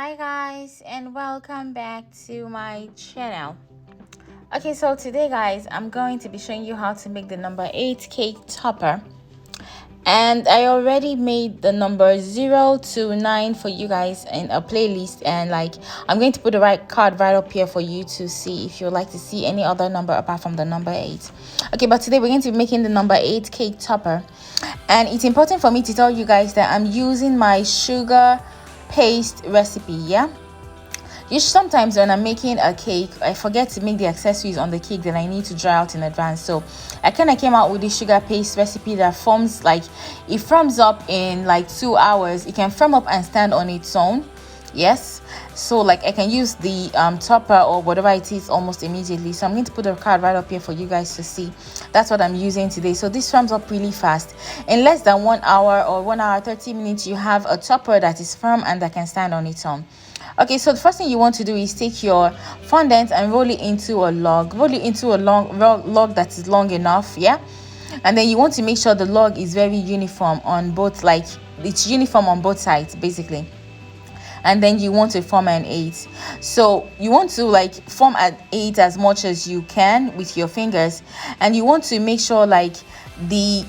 Hi guys, and welcome back to my channel. Okay, so today guys, I'm going to be showing you how to make the number 8 cake topper, and I already made the number 0 to 9 for you guys in a playlist, and I'm going to put the right card right up here for you to see if you'd like to see any other number apart from the number 8. Okay, but today we're going to be making the number 8 cake topper, and it's important for me to tell you guys that I'm using my sugar paste recipe. Sometimes when I'm making a cake, I forget to make the accessories on the cake that I need to dry out in advance. So I kind of came out with this sugar paste recipe that forms it firms up in 2 hours. It can firm up and stand on its own. Yes, so I can use the topper or whatever it is almost immediately. So I'm going to put a card right up here for you guys to see. That's what I'm using today. So this firms up really fast. In less than 1 hour or 1 hour 30 minutes, you have a topper that is firm and that can stand on its own. Okay, so the first thing you want to do is take your fondant and roll it into a log. Roll it into a log that is long enough, and then you want to make sure the log is very uniform on both, it's uniform on both sides basically. And then you want to form an 8. So you want to form an 8 as much as you can with your fingers, and you want to make sure the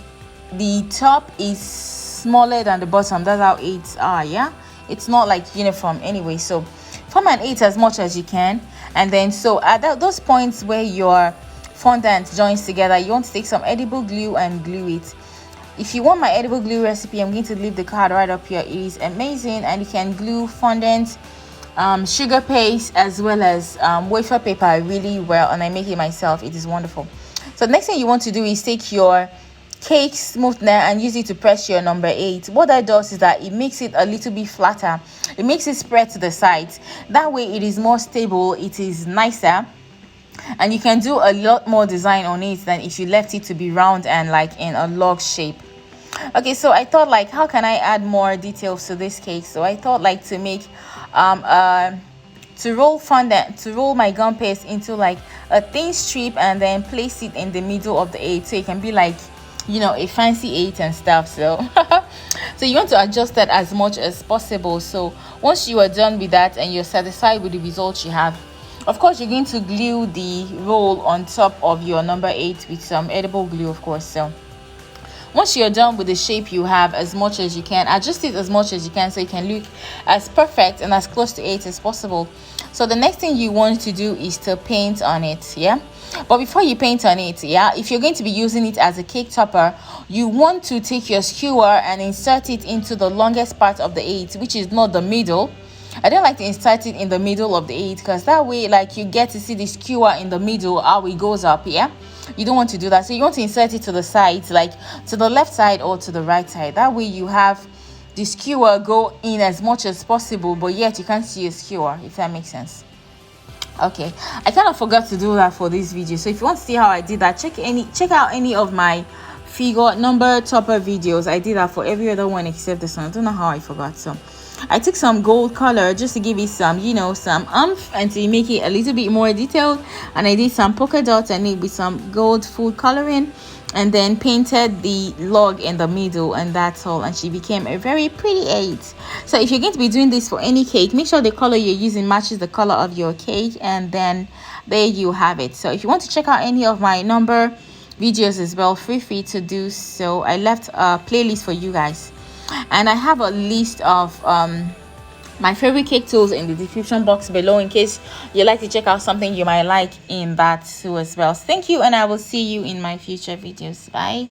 top is smaller than the bottom. That's how 8s are. It's not uniform anyway. So form an 8 as much as you can, and then so at those points where your fondant joins together, you want to take some edible glue and glue it. If you want my edible glue recipe, I'm going to leave the card right up here. It is amazing, and you can glue fondant, sugar paste, as well as wafer paper really well, and I make it myself. It is wonderful. So the next thing you want to do is take your cake smoother and use it to press your number 8. What that does is that it makes it a little bit flatter. It makes it spread to the sides. That way it is more stable, it is nicer, and you can do a lot more design on it than if you left it to be round and in a log shape. Okay, so I thought how can I add more details to this cake? So I thought to make to roll my gum paste into a thin strip and then place it in the middle of the 8, so it can be a fancy 8 and stuff. So so you want to adjust that as much as possible. So once you are done with that and you're satisfied with the results you have, of course you're going to glue the roll on top of your number 8 with some edible glue, of course. So once you're done with the shape you have, as much as you can, adjust it as much as you can so it can look as perfect and as close to 8 as possible. So the next thing you want to do is to paint on it. But before you paint on it, if you're going to be using it as a cake topper, you want to take your skewer and insert it into the longest part of the 8, which is not the middle. I don't like to insert it in the middle of the 8 because that way you get to see the skewer in the middle, how it goes up. You don't want to do that. So you want to insert it to the sides, to the left side or to the right side. That way you have the skewer go in as much as possible, but yet you can't see a skewer, if that makes sense. Okay, I kind of forgot to do that for this video. So if you want to see how I did that, check out any of my figure number topper videos. I did that for every other one except this one. I don't know how I forgot. So I took some gold color just to give it some some oomph and to make it a little bit more detailed, and I did some polka dots and it with some gold food coloring, and then painted the log in the middle, and that's all, and she became a very pretty 8. So if you're going to be doing this for any cake, make sure the color you're using matches the color of your cake, and then there you have it. So if you want to check out any of my number videos as well, feel free to do so. I left a playlist for you guys, and I have a list of my favorite cake tools in the description box below in case you like to check out something you might like in that too as well. Thank you, and I will see you in my future videos. Bye.